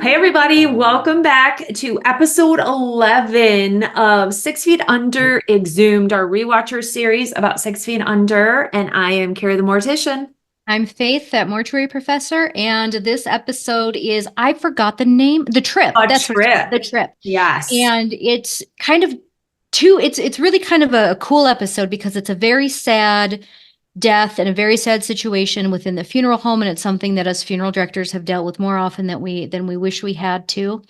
Hey everybody, welcome back to episode 11 of 6 Feet Under Exhumed, our rewatcher series about 6 Feet Under. And I am Kari the Mortician. I'm Faith, that mortuary professor, and this episode is, I forgot the name, The Trip. A That's what it's called, trip. The Trip. Yes. And it's kind of it's really kind of a cool episode because it's a very sad death and a very sad situation within the funeral home, and it's something that us funeral directors have dealt with more often than we wish we had to.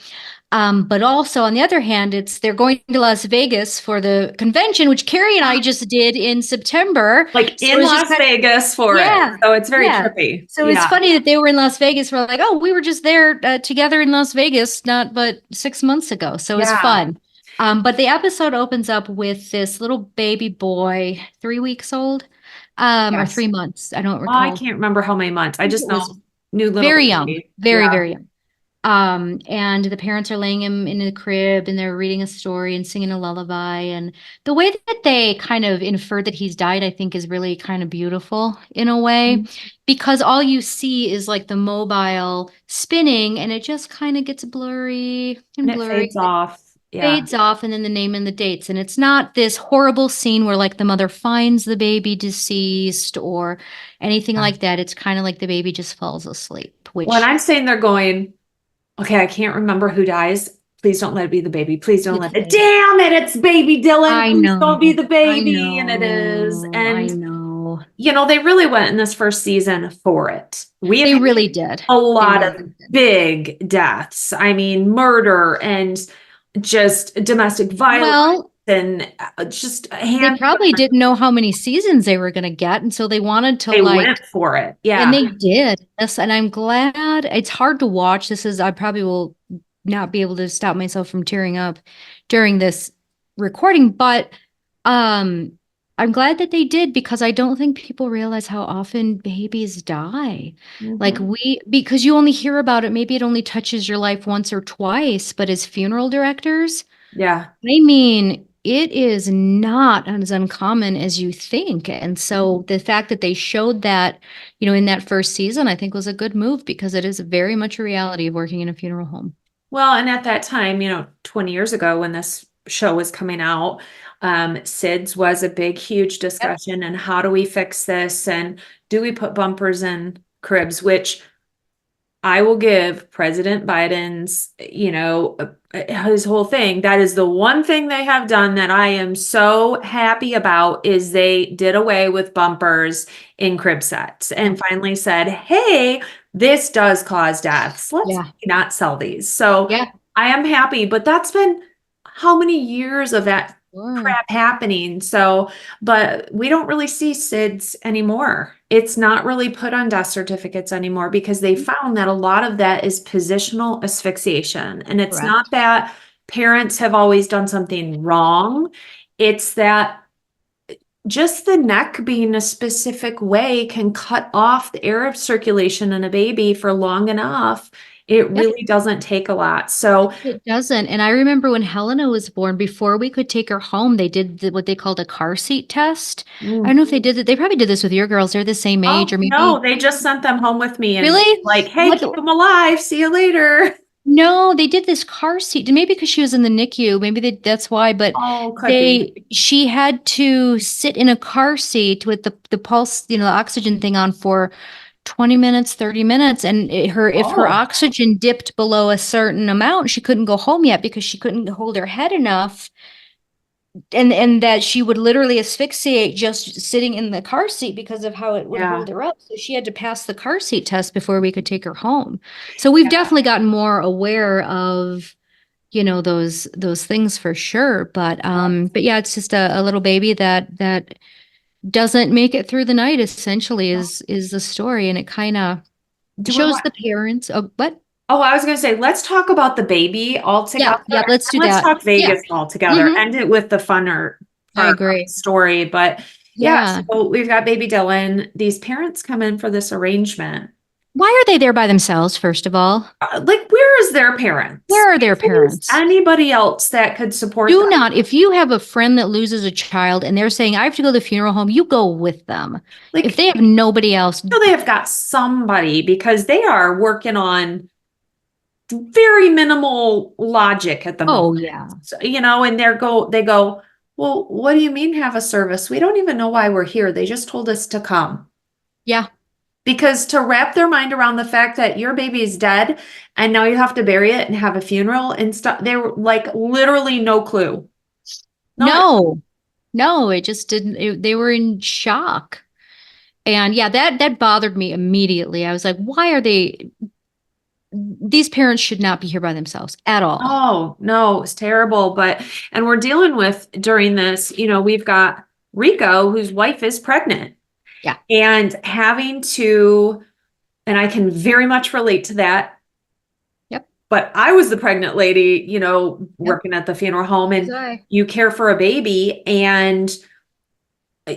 But also, on the other hand, they're going to Las Vegas for the convention, which Kari and I just did in September. Like So in it's just Las Vegas for it. yeah, So it's very yeah. trippy. So it's Yeah. funny that they were in Las Vegas. We're like, oh, we were just there together in Las Vegas, not but 6 months ago. So it's Yeah. fun. But the episode opens up with this little baby boy, 3 weeks old, or Yes. 3 months. I don't I recall. can't remember how many months. I I think just it was know new little very young, baby. very, Yeah. very young. And the parents are laying him in the crib and they're reading a story and singing a lullaby. And the way that they kind of infer that he's died, I think, is really kind of beautiful in a way, because all you see is like the mobile spinning and it just kind of gets blurry And and it blurry, fades off. Yeah. fades off, and then the name and the dates. And it's not this horrible scene where like the mother finds the baby deceased or anything like that. It's kind of like the baby just falls asleep, When which I'm saying they're going, okay, I can't remember who dies. Please don't let it be the baby. Please don't it's let it. baby. Damn it, it's baby Dylan. I Please don't be know. the I baby. And it is. know. I And, know. they really went in this first season for it. We have They had really did. a They lot really of did. big deaths. I mean, murder and just domestic violence Well, and just a they hand. probably didn't know how many seasons they were going to get, and so they wanted to They went like, for it. and Yeah. they did. Yes, and I'm glad. It's hard to watch. I probably will not be able to stop myself from tearing up during this recording, but um I'm glad that they did because I don't think people realize how often babies die. Like Mhm. because you only hear about it, maybe it only touches your life once or twice, but as funeral directors, Yeah. I mean, it is not as uncommon as you think. And so the fact that they showed that, in that first season, I think was a good move because it is very much a reality of working in a funeral home. Well, and at that time, 20 years ago when this show was coming out, SIDS was a big, huge Yep. discussion. And how do we fix this? And do we put bumpers in cribs? Which I will give President Biden's, his whole thing. That is the one thing they have done that I am so happy about is they did away with bumpers in crib sets and finally said, hey, this does cause deaths. Let's Yeah. not sell these. So Yeah. I am happy, but that's been how many years of that Sure. crap happening? So, but we don't really see SIDS anymore. It's not really put on death certificates anymore because they found that a lot of that is positional asphyxiation. And it's not Correct. that parents have always done something wrong. It's that just the neck being a specific way can cut off the air circulation in a baby for long enough. It Yep. really doesn't take a lot. So, It doesn't. And I remember when Helena was born, before we could take her home, they did what they called a car seat test. I don't mm. know if they did it. They probably did this with your girls. They're the same age, Oh, or no, maybe. they just sent them home with me and Really? like, hey, What? keep them alive. See you later. No, they did this car seat. Maybe because she was in the NICU. Maybe that's why. But Oh, could be. she had to sit in a car seat with the pulse, the oxygen thing on for 20 minutes, 30 minutes. And if her Oh, oxygen dipped below a certain amount, she couldn't go home yet because she couldn't hold her head enough. And that she would literally asphyxiate just sitting in the car seat because of how it would yeah. hold her up. So she had to pass the car seat test before we could take her home. So we've Yeah. definitely gotten more aware of, those things for sure. But yeah, it's just a little baby that doesn't make it through the night, essentially is the story. And it kind of Do we shows want? the parents. Oh, what? Oh, I was going to say, let's talk about the baby all Yeah, together. yeah, let's And do let's that. talk Yeah. Vegas all together. Hmm. End it with the funner I part of the agree. story. But yeah, Yeah. so we've got baby Dylan. These parents come in for this arrangement. Why are they there by themselves, first of all? Like, where is their parents? Where are their If there's parents? anybody else that could support Do them. not, if you have a friend that loses a child and they're saying, I have to go to the funeral home, you go with them. If Like, they have nobody else, they have got somebody because they are working on very minimal logic at the moment. Oh, yeah. So, and they go, well, what do you mean have a service? We don't even know why we're here. They just told us to come. Yeah. Because to wrap their mind around the fact that your baby is dead and now you have to bury it and have a funeral and stuff, they were like literally no clue. No, No, no, it just didn't. They were in shock. And yeah, that bothered me immediately. I was like, why are they, these parents should not be here by themselves at all. oh, no, it's terrible. And we're dealing with during this, we've got Rico, whose wife is pregnant, Yeah. and having to, and I can very much relate to that. Yep. But I was the pregnant lady, Yep. working at the funeral home, and Sorry. you care for a baby, and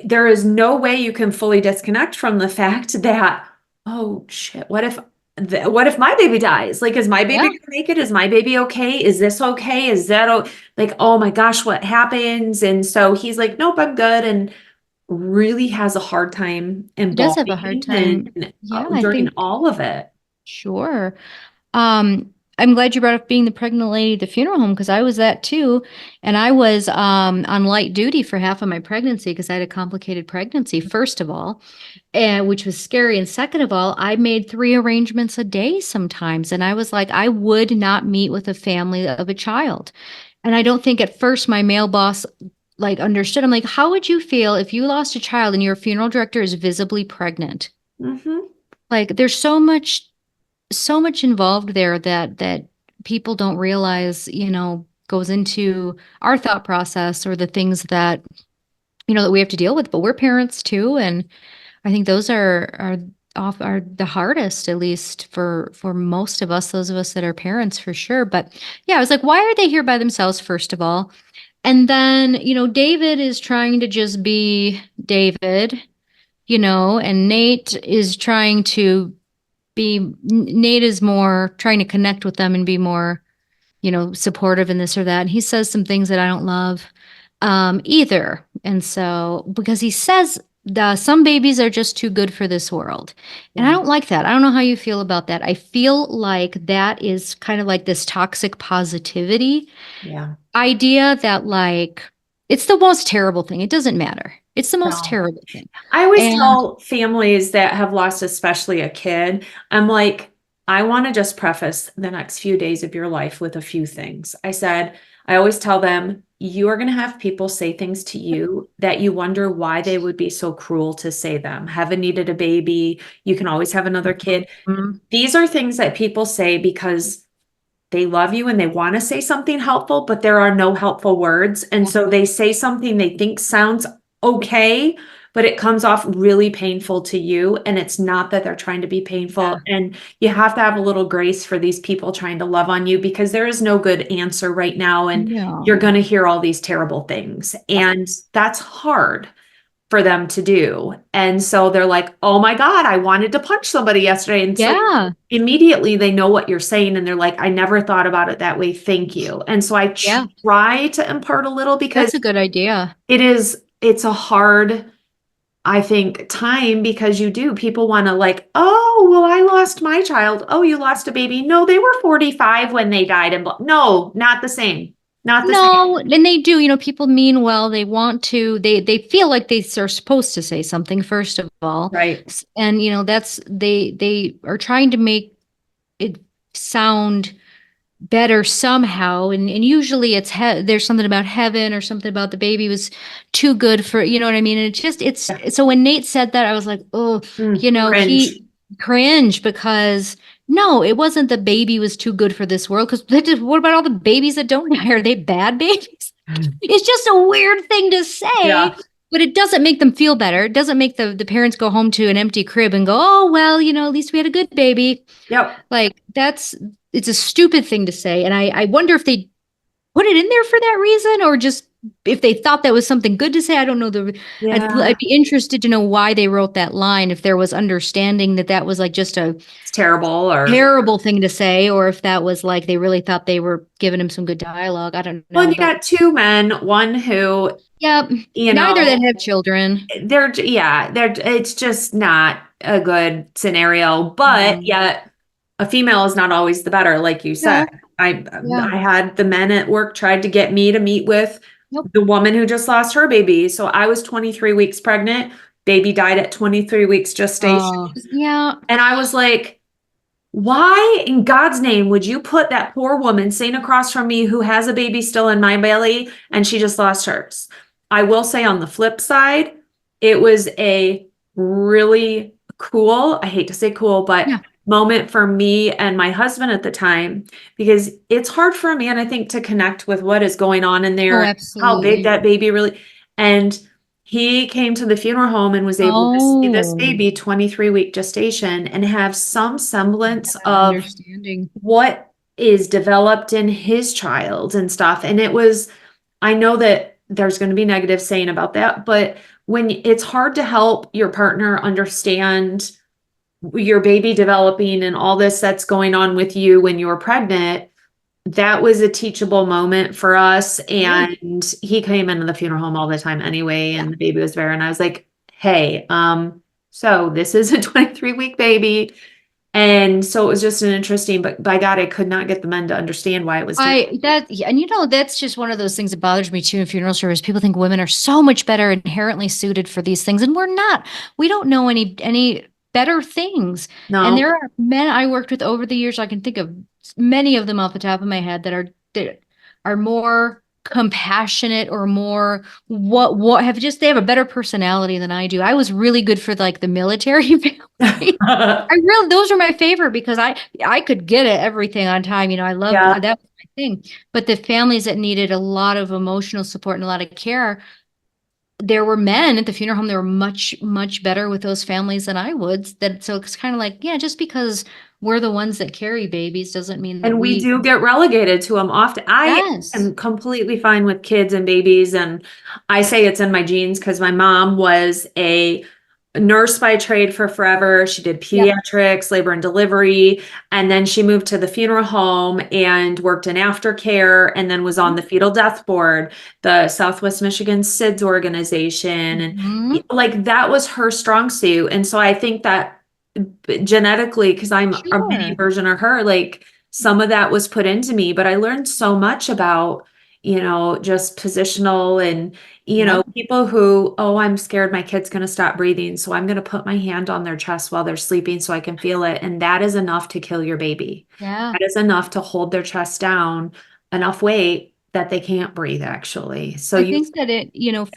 there is no way you can fully disconnect from the fact that, oh shit, what if my baby dies? Like, is my baby Yeah. gonna make it? Is my baby okay? Is this okay? Is that like, oh my gosh, what happens? And so he's like, nope, I'm good, and really has a hard time He does have a hard embalming time. and Yeah, I during think, all of it. sure. I'm glad you brought up being the pregnant lady at the funeral home because I was that too. And I was on light duty for half of my pregnancy because I had a complicated pregnancy, first of all, and which was scary. And second of all, I made 3 arrangements a day sometimes. And I was like, I would not meet with a family of a child. And I don't think at first my male boss like understood. I'm like, how would you feel if you lost a child and your funeral director is visibly pregnant? Mm-hmm. Like there's so much involved there that people don't realize, goes into our thought process or the things that, that we have to deal with, but we're parents too. And I think those are the hardest, at least for most of us, those of us that are parents for sure. But yeah, I was like, why are they here by themselves, first of all? And then, David is trying to just be David, and Nate is more trying to connect with them and be more, supportive and this or that. And he says some things that I don't love either. And so, because he says some babies are just too good for this world. And I Yeah. don't like that. I don't know how you feel about that. I feel like that is kind of like this toxic positivity Yeah. idea that like, it's the most terrible thing. It doesn't matter. It's the most No. terrible thing. I always And tell families that have lost, especially a kid, I'm like, I want to just preface the next few days of your life with a few things. I always tell them, you are going to have people say things to you that you wonder why they would be so cruel to say them. Heaven needed a baby. You can always have another kid. Mhm. These are things that people say because they love you and they want to say something helpful, but there are no helpful words. And so they say something they think sounds okay, but it comes off really painful to you. And it's not that they're trying to be painful. And you have to have a little grace for these people trying to love on you because there is no good answer right now. And you're No. going to hear all these terrible things. And that's hard for them to do. And so they're like, oh my God, I wanted to punch somebody yesterday. And so Yeah. immediately they know what you're saying and they're like, I never thought about it that way. Thank you. And so I Yeah. try to impart a little because That's a good idea. it's a hard, I think, time because people want to like, oh, well, I lost my child. Oh, you lost a baby. No, they were 45 when they died. And no, not the same. Not the same. No, and they do, people mean well. They want to, they feel like they are supposed to say something, first of all. Right. And, they are trying to make it sound better somehow. And usually there's something about heaven or something about the baby was too good for, you know what I mean? And Yeah. so when Nate said that, I was like, oh, Cringe. he cringe because no, it wasn't the baby was too good for this world. Because what about all the babies that don't die? Are they bad babies? It's just a weird thing to say, Yeah. but it doesn't make them feel better. It doesn't make the parents go home to an empty crib and go, oh, well, at least we had a good baby. Yep. Like it's a stupid thing to say. And I wonder if they put it in there for that reason or just if they thought that was something good to say. I don't know. Yeah. I'd be interested to know why they wrote that line, if there was understanding that that was like just a It's terrible or terrible thing to say, or if that was like they really thought they were giving him some good dialogue. I don't well, know. you But got two men, one who, yeah, you neither know, that have children. they're it's just not a good scenario, but No. yet a female is not always the better, like you said. No, yeah, I had the men at work tried to get me to meet with nope. the woman who just lost her baby. So I was 23 weeks pregnant. Baby died at 23 weeks gestation. Oh, yeah. And I was like, why in God's name would you put that poor woman sitting across from me who has a baby still in my belly and she just lost hers? I will say on the flip side, it was a really cool, I hate to say cool, but Yeah. moment for me and my husband at the time because it's hard for a man, I think, to connect with what is going on in Oh, there, how big absolutely. that baby really, and he came to the funeral home and was able to see this Oh, baby 23-week gestation and have some semblance yeah, of understanding. what is developed in his child and stuff. And it was, I know that there's going to be negative saying about that, but when it's hard to help your partner understand your baby developing and all this that's going on with you when you were pregnant, that was a teachable moment for us. Sure. And he came into the funeral home all the time anyway, Yeah. and the baby was there. And I was like, hey, so this is a 23-week baby. And so it was just an interesting, but by God, I could not get the men to understand why it was different. Yeah, and that's just one of those things that bothers me too in funeral service. People think women are so much better inherently suited for these things, and we're not. We don't know any better things. And No. there are men I worked with over the years, I can think of many of them off the top of my head that are more compassionate or more what have just they have a better personality than I do. I was really good for like the military family. Those are my favorite because I could get it everything on time. I loved Yeah. that was my thing. But the families that needed a lot of emotional support and a lot of care, there were men at the funeral home that were much, much better with those families than I would. So it's kind of like, yeah, just because we're the ones that carry babies doesn't mean that And we we, do get relegated to them often. I yes. am completely fine with kids and babies. And I say it's in my genes because my mom was a nurse by trade for forever. She did Yep. pediatrics, labor and delivery. And then she moved to the funeral home and worked in aftercare and then was on the fetal death board, the Southwest Michigan SIDS organization. And Mhm. like that was her strong suit. And so I think that genetically, because I'm a mini Sure. version of her, like some of that was put into me, but I learned so much about, just positional and, Yep. people who, oh, I'm scared my kid's going to stop breathing. So I'm going to put my hand on their chest while they're sleeping so I can feel it. And that is enough to kill your baby. Yeah. That is enough to hold their chest down enough weight that they can't breathe, actually. So I you think that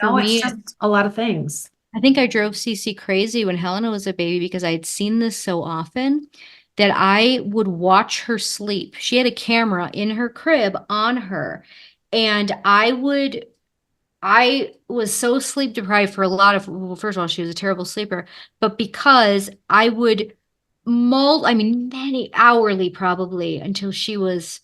for know, it's me, just a lot of things. I think I drove Cece crazy when Helena was a baby because I had seen this so often that I would watch her sleep. She had a camera in her crib on her, and I was so sleep deprived for a lot of, well, first of all, she was a terrible sleeper, but because I would I mean, many hourly probably until she was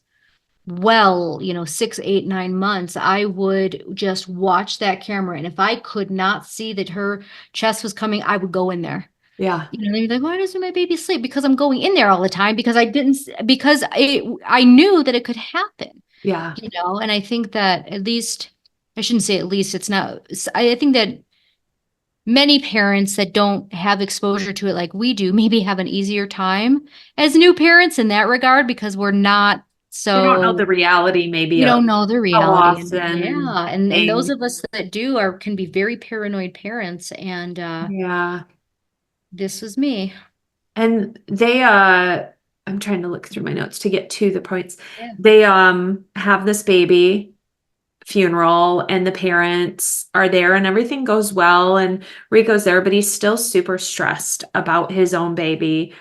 well, 6, 8, 9 months, I would just watch that camera. And if I could not see that her chest was coming, I would go in there. Yeah. They'd be like, why doesn't my baby sleep? Because I'm going in there all the time because because I knew that it could happen, Yeah. and I think that at least, I shouldn't say at least, it's not, I think that many parents that don't have exposure to it like we do maybe have an easier time as new parents in that regard because we're not They don't know so the reality maybe we of don't know the how reality. And often yeah, and those things. of us that do are can be very paranoid parents. And Yeah. this was me. And I'm trying to look through my notes to get to the points. Yeah. They have this baby funeral and the parents are there and everything goes well and Rico's there, but he's still super stressed about his own baby.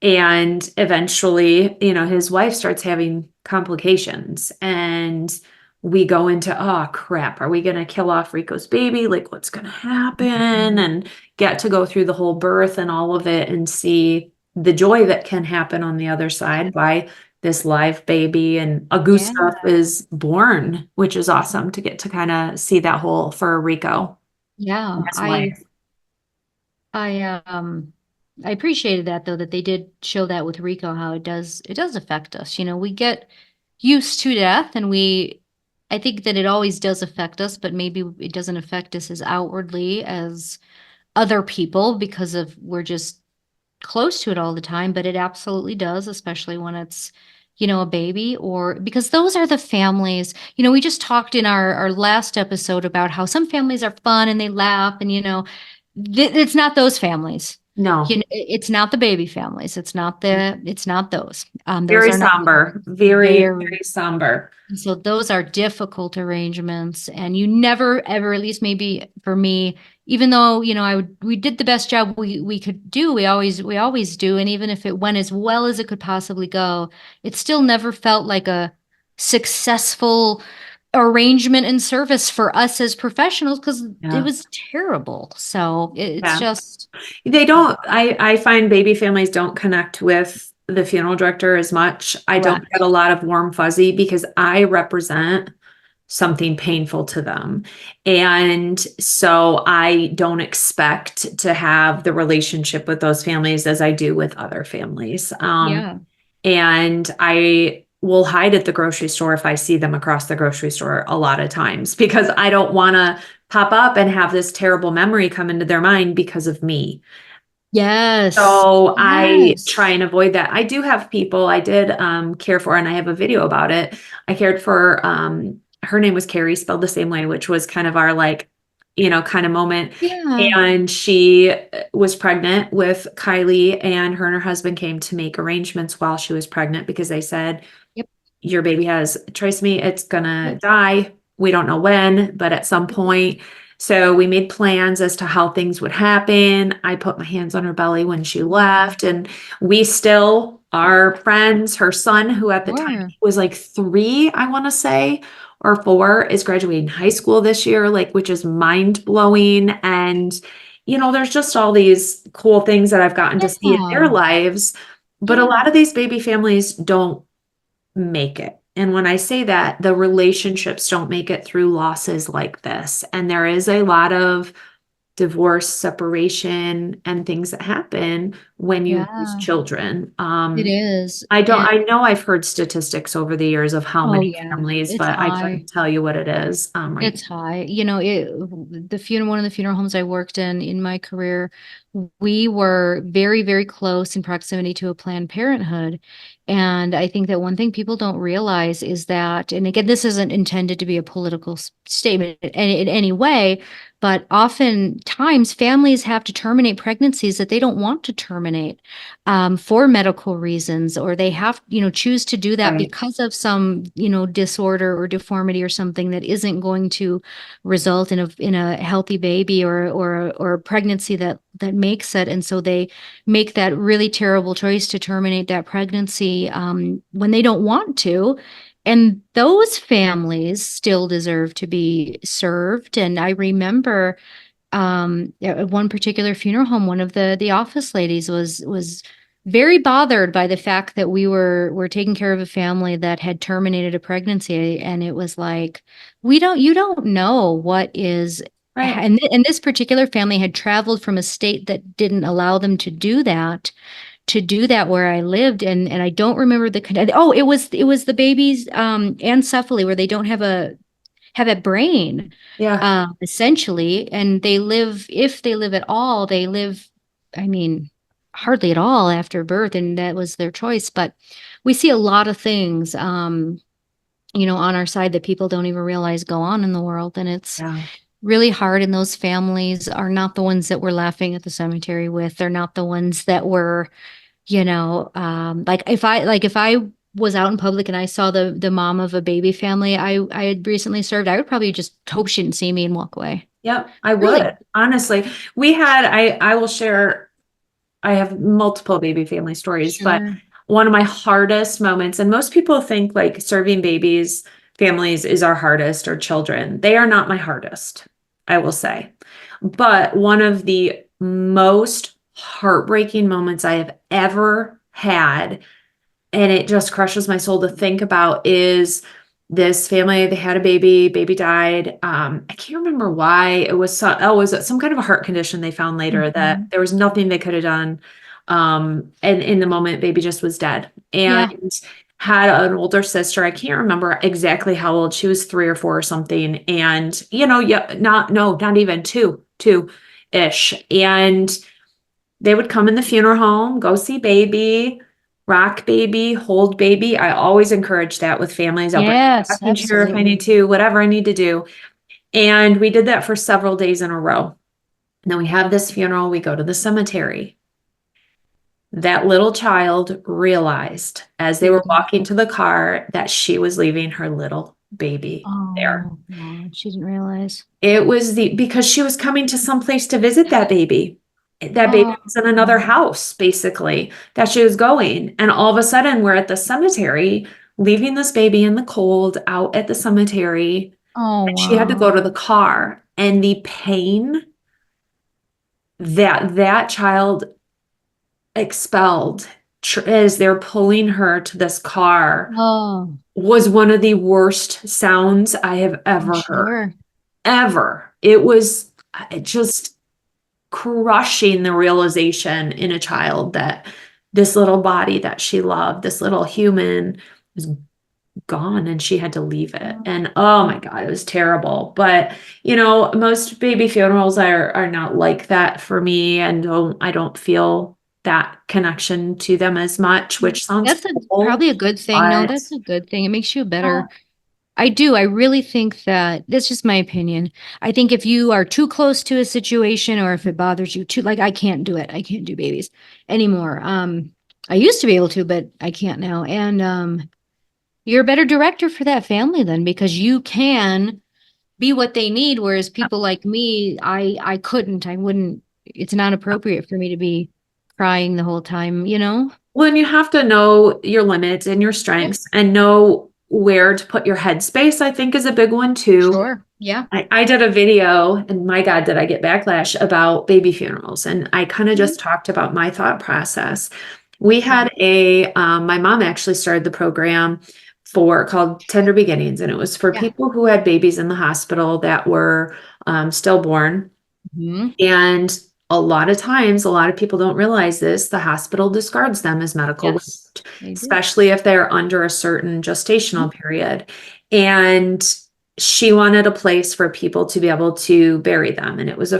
And eventually, his wife starts having complications and we go into, oh crap, are we going to kill off Rico's baby? Like what's going to happen? And get to go through the whole birth and all of it and see the joy that can happen on the other side by this live baby. And a Yeah. Gustav is born, which is awesome to get to kind of see that whole for Rico and Yeah. his wife. I appreciated that though, that they did show that with Rico, how it does affect us. We get used to death and I think that it always does affect us, but maybe it doesn't affect us as outwardly as other people because of we're just close to it all the time, but it absolutely does, especially when it's, a baby, or because those are the families. We just talked in our last episode about how some families are fun and they laugh, and it's not those families. No, It's not the baby families. It's not those. Those very are not somber, very, very. very somber. So those are difficult arrangements, and you never ever, at least maybe for me, even though, we did the best job we could do, we always do, and even if it went as well as it could possibly go, it still never felt like a successful arrangement and service for us as professionals, because it Yeah. was terrible. So it's Yeah. just, They don't, I find baby families don't connect with the funeral director as much. I don't get correct. a lot of warm fuzzy because I represent something painful to them. And so I don't expect to have the relationship with those families as I do with other families. Yeah. And I will hide at the grocery store if I see them across the grocery store a lot of times because I don't want to pop up and have this terrible memory come into their mind because of me. Yes. So I try Yes. and avoid that. I do have people I did care for, and I have a video about it. I cared for her name was Kari, spelled the same way, which was kind of our like, kind of moment. Yeah. And she was pregnant with Kylie, and her husband came to make arrangements while she was pregnant because they said, Yep. your baby has trisomy, it's gonna Yep. die. We don't know when, but at some point. So we made plans as to how things would happen. I put my hands on her belly when she left, and we still are friends. Her son, who at the time Sure. was like 3, I want to say, or 4, is graduating high school this year, like, which is mind blowing. And, there's just all these cool things that I've gotten to see in their Yeah. lives. But a Yeah. lot of these baby families don't make it. And when I say that, the relationships don't make it through losses like this. And there is a lot of divorce, separation, and things that happen when you lose Yeah. children. It is. And I know I've heard statistics over the years of how oh many yeah, families, it's but I high. couldn't tell you what it is. Right. It's high. One of the funeral homes I worked in my career, we were very, very close in proximity to a Planned Parenthood. And I think that one thing people don't realize is that, and again, this isn't intended to be a political statement in any way, but oftentimes families have to terminate pregnancies that they don't want to terminate, for medical reasons, or they have, choose to do that Right. because of some, disorder or deformity or something that isn't going to result in a healthy baby, or a pregnancy that makes it. And so they make that really terrible choice to terminate that pregnancy, when they don't want to. And those families still deserve to be served. And I remember, at one particular funeral home, one of the office ladies was very bothered by the fact that we were taking care of a family that had terminated a pregnancy, and it was like, you don't know what is. Right. And this particular family had traveled from a state that didn't allow them to do that where I lived, and I don't remember oh, it was the baby's ancephaly, where they don't have a brain, Yeah. essentially. And if they live at all, I mean, hardly at all after birth, and that was their choice. But we see a lot of things, on our side, that people don't even realize go on in the world. And it's Yeah. really hard. And those families are not the ones that we're laughing at the cemetery with. They're not the ones that were, like if I was out in public and I saw the mom of a baby family I had recently served, I would probably just hope she didn't see me and walk away. Yep. I Really? would. Honestly, I will share, I have multiple baby family stories, but Sure. one of my hardest moments, and most people think like serving babies, families is our hardest, or children. They are not my hardest, I will say. But one of the most heartbreaking moments I have ever had, and it just crushes my soul to think about, is this family. They had a baby died. I can't remember why. It was some kind of a heart condition they found later that Mhm. there was nothing they could have done. And in the moment, baby just was dead. Yeah. And had an older sister. I can't remember exactly how old. She was 3 or 4 or something. And, yeah, not even two ish. And They would come in the funeral home, go see baby, rock baby, hold baby. I always encourage that with families. I'll bring a Yes, rocking chair if I need absolutely. to, whatever I need to do. And we did that for several days in a row. And then we have this funeral, we go to the cemetery. That little child realized as they were walking to the car that she was leaving her little baby there. Oh, no, she didn't realize. It was because she was coming to some place to visit that baby. That baby Oh, was in another house, basically, that she was going. And all of a sudden, we're at the cemetery, leaving this baby in the cold out at the cemetery. oh, And she had to go wow. to the car. And the pain that that child expelled as they're pulling her to this car Oh, was one of the worst sounds I have I'm ever heard. sure. Ever. It was just crushing the realization in a child that this little body that she loved, this little human, was gone and she had to leave it. And oh my God, it was terrible. But most baby funerals are not like that for me, and I don't feel that connection to them as much, which sounds That's awful, probably a good thing. No, but that's a good thing. It makes you better. I do. I really think that that's just my opinion. I think if you are too close to a situation or if it bothers you too, like I can't do it. I can't do babies anymore. I used to be able to, but I can't now. And you're a better director for that family then because you can be what they need. Whereas people like me, I couldn't. I wouldn't. It's not appropriate for me to be crying the whole time, you know? well, and you have to know your limits and your Yep. strengths and know where to put your headspace, I think is a big one too. Sure. Yeah. I did a video, and my God, did I get backlash about baby funerals. And I kind of Mhm. just talked about my thought process. We had my mom actually started the program called Tender Beginnings, and it was for Yeah. people who had babies in the hospital that were stillborn. Mhm. And a lot of times, a lot of people don't realize this, the hospital discards them as medical Yes, waste, they do. especially if they're under a certain gestational period. And she wanted a place for people to be able to bury them. And it was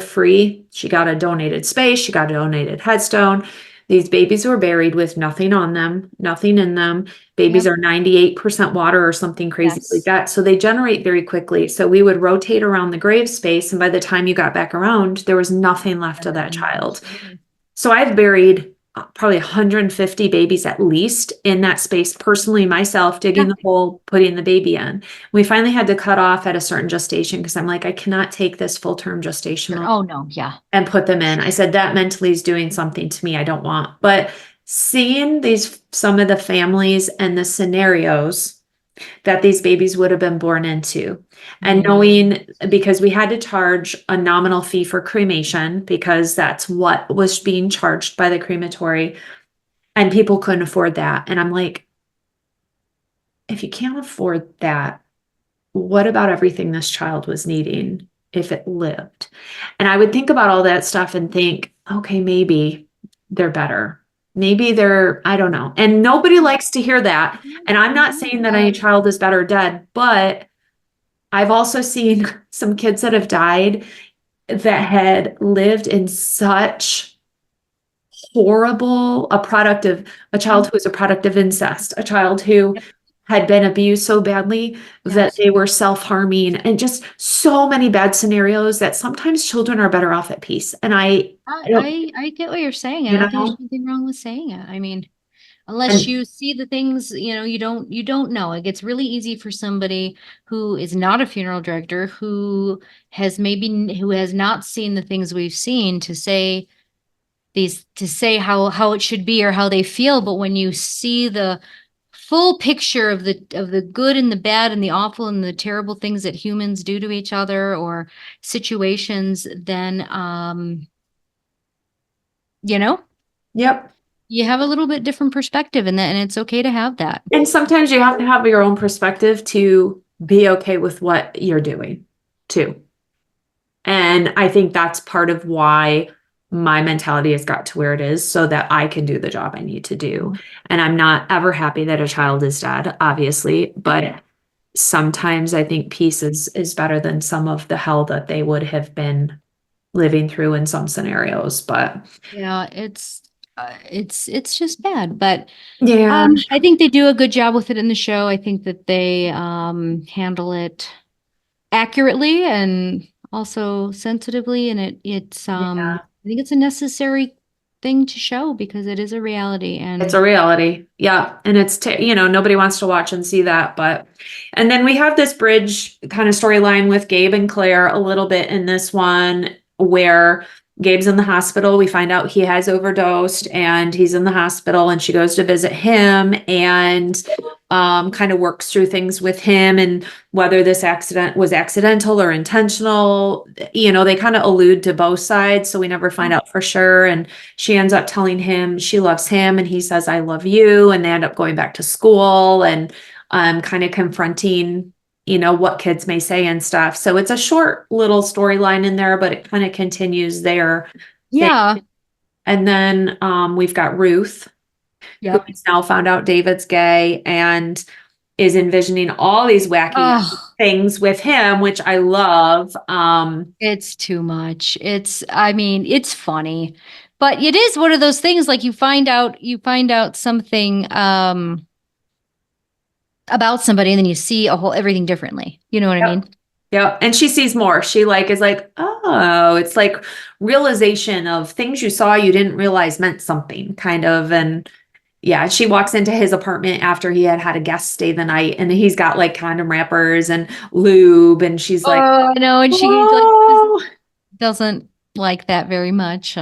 she got a donated space, she got a donated headstone. These babies were buried with nothing on them, nothing in them. Babies Yep. are 98% water or something crazy like Yes. that. So they generate very quickly. So we would rotate around the grave space. And by the time you got back around, there was nothing left of that child. Absolutely. So I've buried probably 150 babies at least in that space personally myself, digging Yeah. the hole, putting the baby in. We finally had to cut off at a certain gestation because I'm like, I cannot take this full-term Sure. gestational Oh no, yeah. and put them in. I said that mentally is doing something to me I don't want. But seeing some of the families and the scenarios that these babies would have been born into, and Yeah. knowing, because we had to charge a nominal fee for cremation because that's what was being charged by the crematory, and people couldn't afford that. And I'm like, if you can't afford that, what about everything this child was needing if it lived? And I would think about all that stuff and think, okay, maybe they're better. Maybe I don't know. And nobody likes to hear that. And I'm not saying that any child is better dead, but I've also seen some kids that have died that had lived in such a child who was a product of incest, a child who Yep. had been abused so badly that Yes. they were self-harming, and just so many bad scenarios that sometimes children are better off at peace. And I don't, I get what you're saying. I you don't think there's know, anything wrong with saying it. I mean, unless and you see the things, you don't know. It gets really easy for somebody who is not a funeral director, who has not seen the things we've seen to say how it should be or how they feel. But when you see the full picture of the good and the bad and the awful and the terrible things that humans do to each other or situations, then you know, yep. you have a little bit different perspective in that, and it's okay to have that. And sometimes you have to have your own perspective to be okay with what you're doing too. And I think that's part of why my mentality has got to where it is, so that I can do the job I need to do. And I'm not ever happy that a child is dead, obviously, but sometimes I think peace is better than some of the hell that they would have been living through in some scenarios, but Yeah, it's just bad, but yeah, I think they do a good job with it in the show. I think that they handle it accurately and also sensitively, and yeah. I think it's a necessary thing to show because it is a reality. It's And a reality. Yeah. And it's, nobody wants to watch and see that. But, and then we have this bridge kind of storyline with Gabe and Claire a little bit in this one where Gabe's in the hospital. We find out he has overdosed and he's in the hospital and she goes to visit him and kind of works through things with him and whether this accident was accidental or intentional. They kind of allude to both sides. So we never find out for sure. And she ends up telling him she loves him and he says, I love you. And they end up going back to school and kind of confronting, what kids may say and stuff. So it's a short little storyline in there, but it kind of continues their thing. yeah, And then we've got Ruth, who yep. has now found out David's gay and is envisioning all these wacky Oh, things with him, which I love. it's too much. I mean, it's funny, but it is one of those things like you find out something about somebody and then you see everything differently. You know what I Yep. mean? Yeah. And she sees more. She is like, oh, it's like realization of things you saw you didn't realize meant something kind of. And yeah, she walks into his apartment after he had a guest stay the night and he's got like condom wrappers and lube. And she's like, Oh, I know. And she like whoa. doesn't like that very much.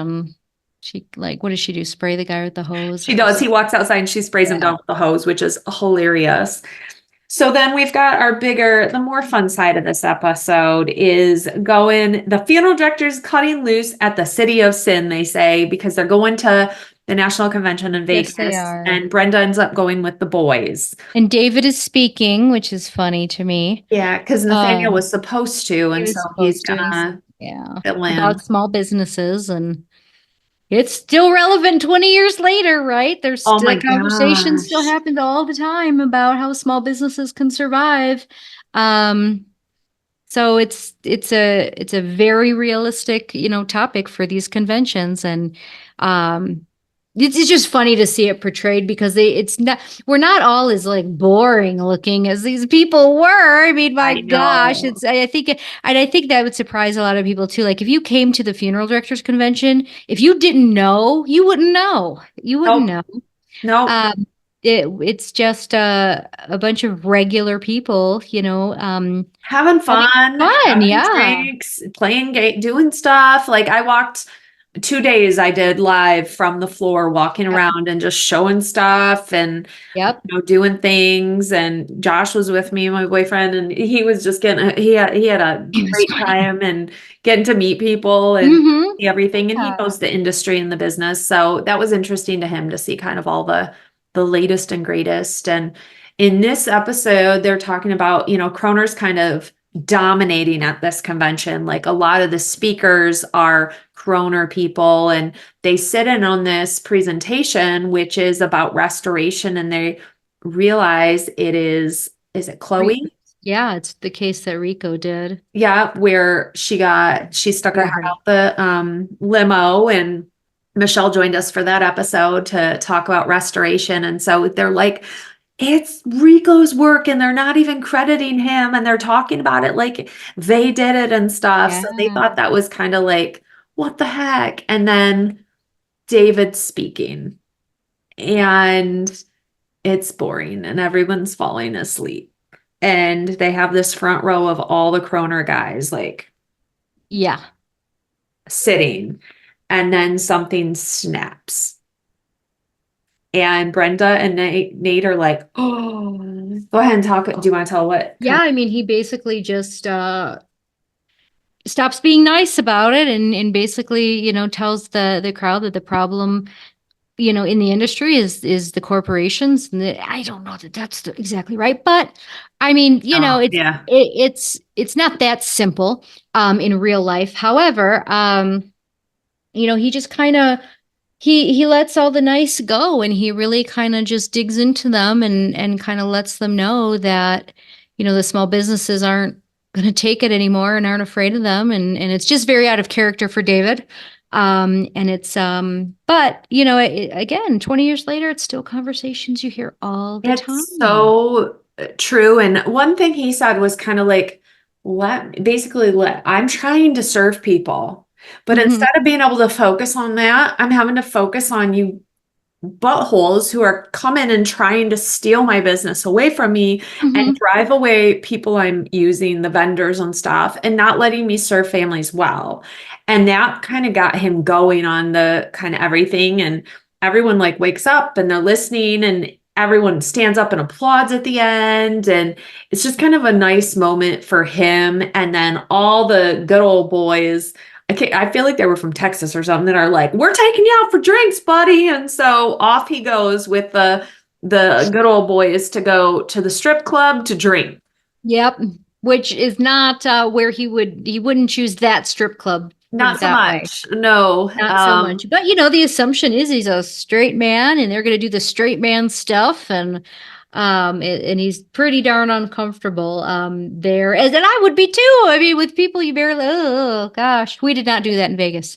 She like, what does she do? Spray the guy with the hose She or does. He something? walks outside and she sprays him Yeah. down with the hose, which is hilarious. So then we've got the more fun side of this episode is the funeral director's cutting loose at the City of Sin, they say, because they're going to the National Convention in Yes, they Vegas are. and Brenda ends up going with the boys. And David is speaking, which is funny to me. Yeah, because Nathaniel Um, was supposed to, he and so was he's supposed to, and gonna yeah, fill in. about small businesses, and it's still relevant 20 years later, right? There's Oh still my conversation still gosh. happens all the time about how small businesses can survive. Um, So it's a very realistic, topic for these conventions, and um, it's just funny to see it portrayed because it's not we're not all as like boring looking as these people were. I mean, my I gosh, know. it's I think and I think that would surprise a lot of people too. Like if you came to the funeral directors convention, if you didn't know, you wouldn't know. You wouldn't Nope. know. Nope. Um, it's just a bunch of regular people, Having having fun, fun. having Yeah. drinks, playing game, doing stuff. Like I walked 2 days I did live from the floor, walking Yep. around and just showing stuff and Yep. doing things. And Josh was with me, my boyfriend, and he was just he had a It was great funny. time and getting to meet people and Hmm. see everything. And he Yeah. knows the industry and the business, so that was interesting to him to see kind of all the latest and greatest. And in this episode, they're talking about Kroner's kind of dominating at this convention. Like a lot of the speakers are Kroner people and they sit in on this presentation, which is about restoration. And they realize is it Rico. Chloe? Yeah, it's the case that Rico did. Yeah, where she stuck her Rear head her. out the limo and Michelle joined us for that episode to talk about restoration. And so they're like, it's Rico's work and they're not even crediting him and they're talking about it like they did it and stuff. So they Yeah. thought that was kind of like, what the heck? And then David's speaking and it's boring and everyone's falling asleep. And they have this front row of all the Kroner guys like Yeah. sitting and then something snaps. And Brenda and Nate are like, oh, go ahead and talk. Do you want to tell what Yeah. kind I mean, he basically just stops being nice about it and basically, tells the crowd that the problem, in the industry is the corporations. And I don't know that that's exactly right, but I mean, of, yeah. it's not that simple in real life. However, he just kind of he lets all the nice go and he really kind of just digs into them and kind of lets them know that the small businesses going to take it anymore and aren't afraid of them. And it's just very out of character for David. And it's, but you know, again, 20 years later, it's still conversations you hear all the It's time. so true. And one thing he said was kind of like, I'm trying to serve people. But Hmm. instead of being able to focus on that, I'm having to focus on you buttholes who are coming and trying to steal my business away from me and Hmm. drive away people I'm using, the vendors and stuff, and not letting me serve families well. And that kind of got him going on the kind of everything. And everyone like wakes up and they're listening and everyone stands up and applauds at the end. And it's just kind of a nice moment for him. And then all the good old boys, I feel like they were from Texas or something that are like, we're taking you out for drinks, buddy. And so off he goes with the good old boys to go to the strip club to drink. Yep. Which is not where he wouldn't choose that strip club, put Not it so that way. much. No. Not so much. But you know, the assumption is he's a straight man and they're going to do the straight man stuff and he's pretty darn uncomfortable there. And I would be too. I mean, with people you barely oh gosh, we did not do that in Vegas.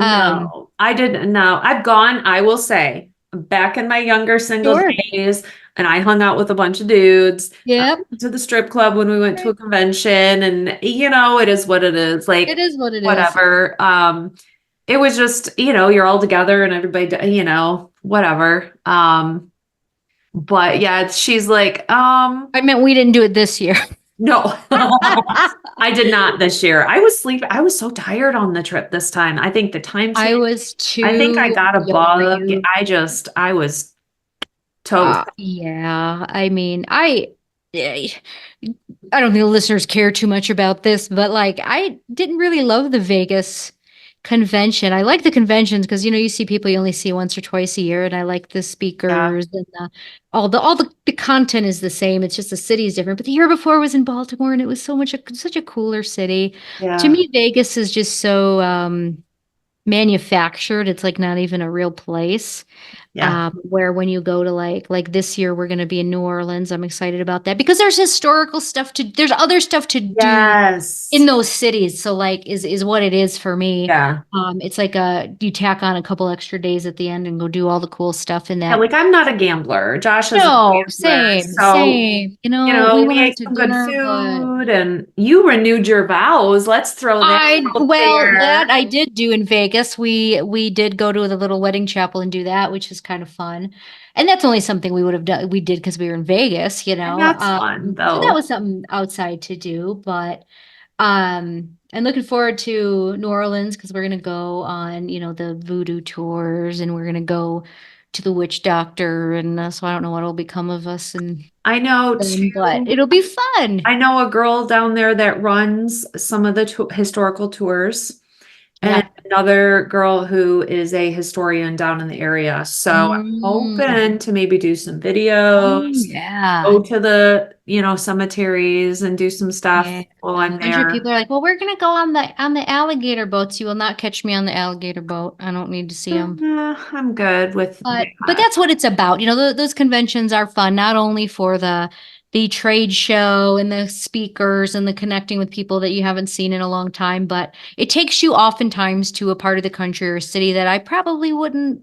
Um No, I didn't know. I've gone, I will say, back in my younger single sure. days, and I hung out with a bunch of dudes Yep. to the strip club when we went to a convention, and it is what it is. It Like, is what it is. whatever. It was just, you're all together and everybody, whatever. But yeah, she's like, I meant we didn't do it this year. no. I did not this year. I was sleeping. I was so tired on the trip this time. I think the time I change. was I think I too got a young for bug. you. I was toast. Yeah, I mean, eh, I don't think the listeners care too much about this, but like, I didn't really love the Vegas convention. I like the conventions because you know you see people you only see once or twice a year, and I like the Yeah. speakers and all the content is the same. It's just the city is different. But the year before was in Baltimore, and it was such a cooler city. To Yeah. me, Vegas is just so manufactured. It's like not even a real place. Yeah. Where when you go to like this year we're going to be in New Orleans. I'm excited about that because there's historical stuff to there's other stuff to do in Yes. those cities. So like is what it is for me. Yeah. It's like you tack on a couple extra days at the end and go do all the cool stuff in Yeah. that. Like I'm not a gambler. Josh is a No, gambler. same, So, same. You know, we we went ate out to some good dinner, but food and you renewed your vows. Let's throw that out that there. I did do in Vegas. We did go to the little wedding chapel and do that, which is kind of fun. And that's only something we would have done. We did because we were in Vegas, you And know. that's fun So that though. was something outside to do. But I'm looking forward to New Orleans because we're gonna go on, you know, the voodoo tours and we're gonna go to the witch doctor, and so I don't know what'll become of us and I know them, but too. it'll be fun. I know a girl down there that runs some of the historical tours, and Yep. another girl who is a historian down in the area. So I'm Mm. hoping to maybe do some Oh videos, yeah. go to the, cemeteries and do some stuff Yeah. while I'm I'm sure people there. are like, well, we're gonna go on the alligator boats. You will not catch me on the alligator boat. I don't need to see them. I'm good with But that. that's what it's about. You know, those conventions are fun, not only for the trade show and the speakers and the connecting with people that you haven't seen in a long time, but it takes you oftentimes to a part of the country or a city that I probably wouldn't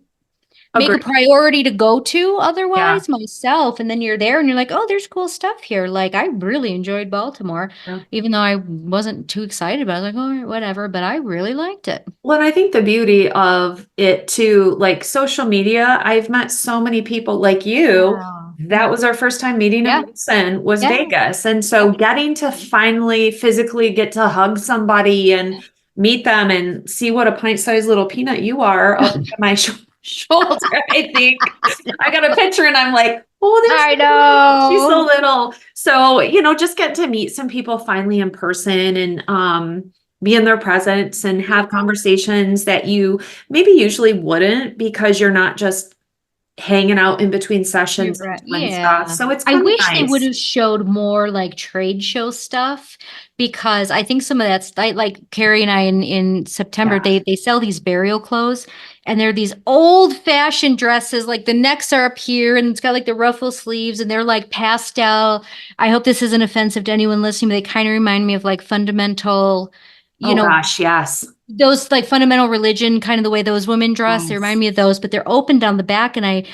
make a Agree. priority to go to Yeah. otherwise myself. And then you're there and you're like, oh, there's cool stuff here. Like I really enjoyed Baltimore, Yeah. even though I wasn't too excited about it. I was like, oh, whatever, but I really liked it. Well, and I think the beauty of it too, like social media, I've met so many people like you. Yeah. That was our first time meeting in Yeah. person was Yeah. Vegas. And so Yep. getting to finally physically get to hug somebody and meet them and see what a pint-sized little peanut you are up to my shoulder, I think. I got a picture and I'm like, oh, I she's so know. little. So, just get to meet some people finally in person and be in their presence and have conversations that you maybe usually wouldn't because you're not just hanging out in between You're sessions and right. doing stuff. Yeah. So it's I kind of wish they would nice. have showed more like trade show stuff because I think some of that's like Carrie and I in September, Yeah. they sell these burial clothes and they're these old fashioned dresses, like the necks are up here and it's got like the ruffle sleeves and they're like pastel. I hope this isn't offensive to anyone listening, but they kind of remind me of like fundamental, you Oh know, gosh, yes. those like fundamental religion, kind of the way those women dress. They remind Yes. me of those, but they're open down the back. And I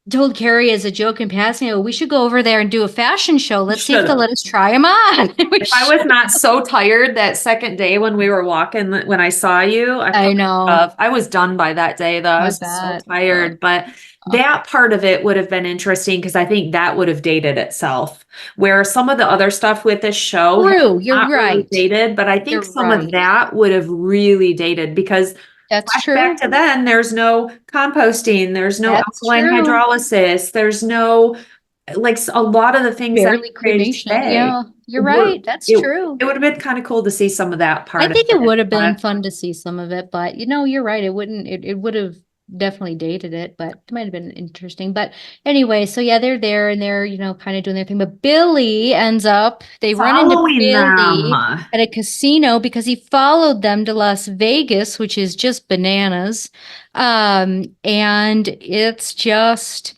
told Carrie as a joke in passing, oh, we should go over there and do a fashion show. You Let's see if should they'll have. let us try them on. We If I should. was not so tired that second day when we were walking, when I saw you, I I probably would know. have. I was done by that day though. I I was so bet. tired, but that part of it would have been interesting because I think that would have dated itself. Where some of the other stuff with this show has True. You're not really right. dated, but I think You're some of right. that would have really dated because That's flashback true. to then, there's no composting, there's no That's alkaline true. hydrolysis, there's no like a lot of the things that Barely are created cremation. today Yeah, you're were right. That's it, true. it would have been kind of cool to see some of that I part of think it it. would have been But fun to see some of it, but you're right. It wouldn't, it would have definitely dated it, but it might have been interesting. But anyway, so yeah, they're there and they're, kind of doing their thing. But Billy ends up, they run into following them. Billy at a casino because he followed them to Las Vegas, which is just bananas. And it's just,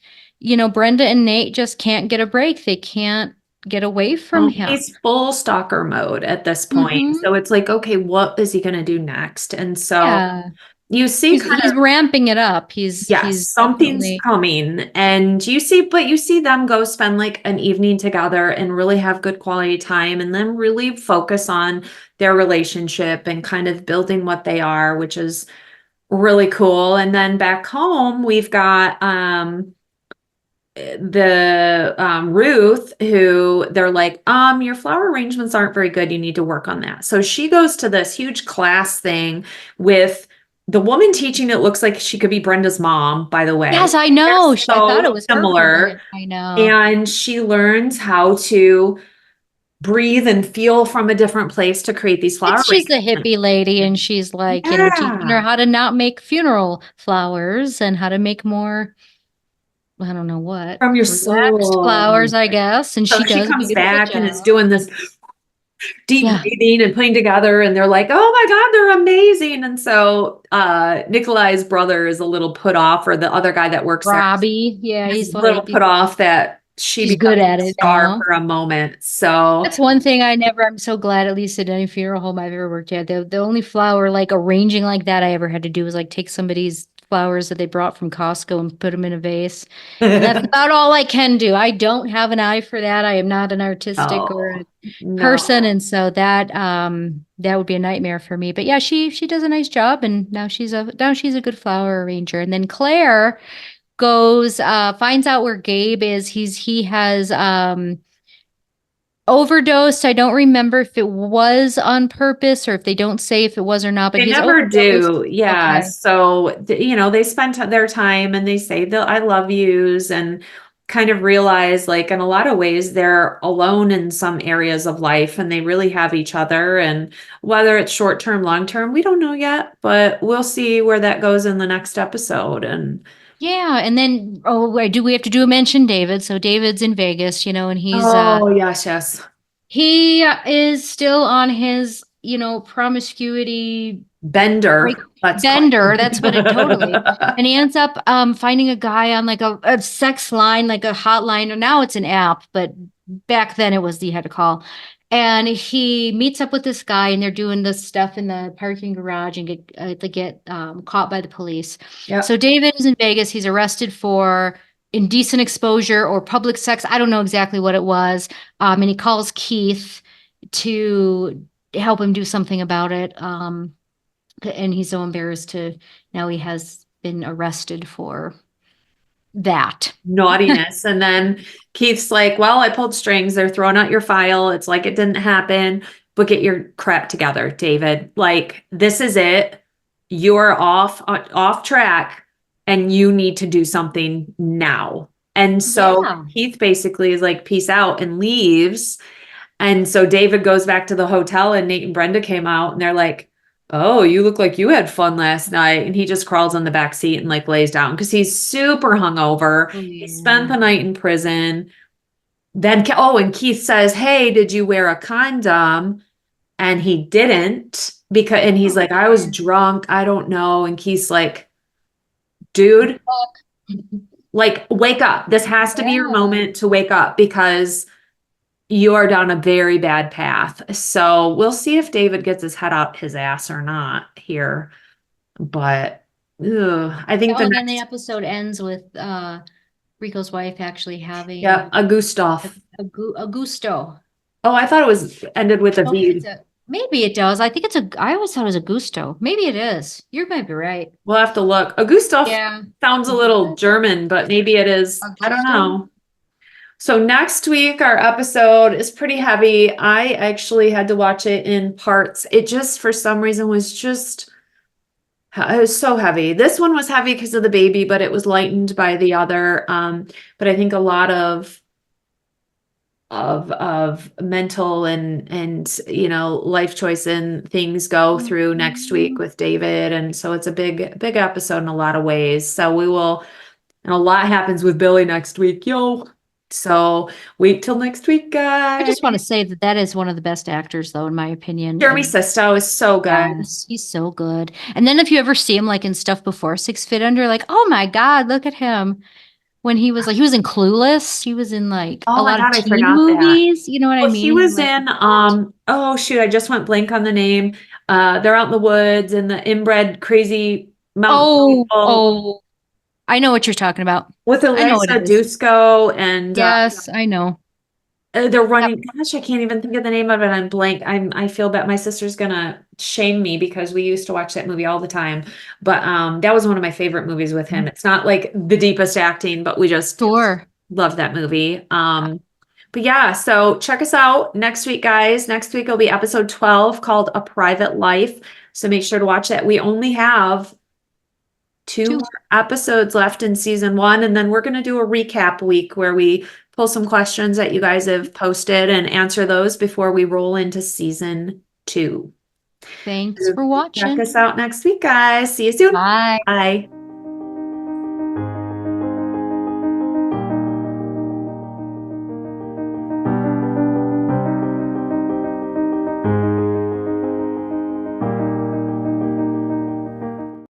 Brenda and Nate just can't get a break. They can't get away from Well, him. he's full stalker mode at this point. Hmm. So it's like, okay, what is he going to do next? And so Yeah. you see He's ramping it up. yes, He's something's definitely. coming. And you see them go spend like an evening together and really have good quality time and then really focus on their relationship and kind of building what they are, which is really cool. And then back home, we've got the Ruth, who they're like, your flower arrangements aren't very good. You need to work on that. So she goes to this huge class thing with the woman teaching. It looks like she could be Brenda's mom, by the way. Yes, I They're know. I thought so it was her for a similar. minute. I know. And she learns how to breathe and feel from a different place to create these flower She's the arrangements. hippie lady, and she's like, teaching her Yeah. how to not make funeral flowers and how to make more, I don't know what, From your relaxed soul. flowers, I guess. And So she she does a comes beautiful back and is job. doing this deep Yeah. breathing and putting together and they're like, oh my God, they're amazing. And so Nikolai's brother is a little put off, or the other guy that works there Robbie. Yeah, is he's a little like, put off that she she's good becomes at a it star now. for a moment. So That's one thing I'm so glad, at least at any funeral home I've ever worked at. The only flower like arranging like that I ever had to do was like take somebody's flowers that they brought from Costco and put them in a vase. And that's about all I can do. I don't have an eye for that. I am not an artistic or no, a person. no. And so that would be a nightmare for me. But yeah, she does a nice job and now she's a good flower arranger. And then Claire goes, finds out where Gabe is. He has overdosed. I don't remember if it was on purpose or if they don't say if it was or not, but They he's never overdosed. do. Yeah. Okay. So, they spend their time and they say the I love yous and kind of realize, like, in a lot of ways, they're alone in some areas of life and they really have each other. And whether it's short term, long term, we don't know yet, but we'll see where that goes in the next episode. And Yeah, and then do we have to do a mention David? So David's in Vegas, and oh, yes, yes. he is still on his, promiscuity break Bender, let's call bender. That's what it totally. it. And he ends up finding a guy on like a sex line, like a hotline. Or now it's an app, but back then it was you had to call. And he meets up with this guy, and they're doing this stuff in the parking garage and get caught by the police. Yeah. So David is in Vegas. He's arrested for indecent exposure or public sex. I don't know exactly what it was. And he calls Keith to help him do something about it. And he's so embarrassed to now he has been arrested for that. Naughtiness. And then Keith's like, well, I pulled strings. They're throwing out your file. It's like it didn't happen, but get your crap together, David. Like, this is it. You're off track and you need to do something now. And so Yeah. Keith basically is like, peace out, and leaves. And so David goes back to the hotel and Nate and Brenda came out and they're like, oh, you look like you had fun last night. And he just crawls in the back seat and like lays down because he's super hungover. Oh, He spent yeah. the night in prison. Then, and Keith says, hey, did you wear a condom? And he didn't and he's Oh, like, I was dear. drunk. I don't know. And Keith's like, dude, like wake up. This has to be your Yeah. moment to wake up because you are down a very bad path. So we'll see if David gets his head out his ass or not here. But I think Oh, the and then the next, episode ends with Rico's wife actually yeah, having a Gustav. a gusto. Oh, I thought it was ended with a Oh, it's V. a maybe it does. I think it's a. I always thought it was a gusto. Maybe it is. You might be right. We'll have to look. A Gustav Yeah. sounds a little German, but maybe it is. I don't Augusto. know. So next week, our episode is pretty heavy. I actually had to watch it in parts. It just, for some reason, was just, it was so heavy. This one was heavy because of the baby, but it was lightened by the other. But I think a lot of mental and life choice and things go through next week Mhm. with David. And so it's a big episode in a lot of ways. So we will, and a lot happens with Billy next week. Yo. So wait till next week, I guys. just want to say that that is one of the best actors, though, in my opinion. Jeremy And Sisto is so good. yes, he's so good. And then if you ever see him like in stuff before Six Feet Under, like, oh my God, look at him. When he was in Clueless, he was in like Oh a my lot of God, I teen forgot that. movies. You know what I Well, he mean? And I'm was like, in what? oh shoot, I just went blank on the name. They're out in the woods and the inbred crazy mountain Oh, people oh, I know what you're talking about. with I know what Eliza it is. Dushku and Yes, I know. they're Yep. running. Gosh, I can't even think of the name of it. I'm blank. I feel bad. My sister's gonna shame me because we used to watch that movie all the time. But that was one of my favorite movies with him. It's not like the deepest acting, but we just Sure. love that movie. But yeah, so check us out next week, guys. Next week will be episode 12 called A Private Life. So make sure to watch that. We only have two Two. more episodes left in season one, and then we're going to do a recap week where we pull some questions that you guys have posted and answer those before we roll into season two. Thanks So for check watching. us out next week, guys. See you soon. Bye. Bye.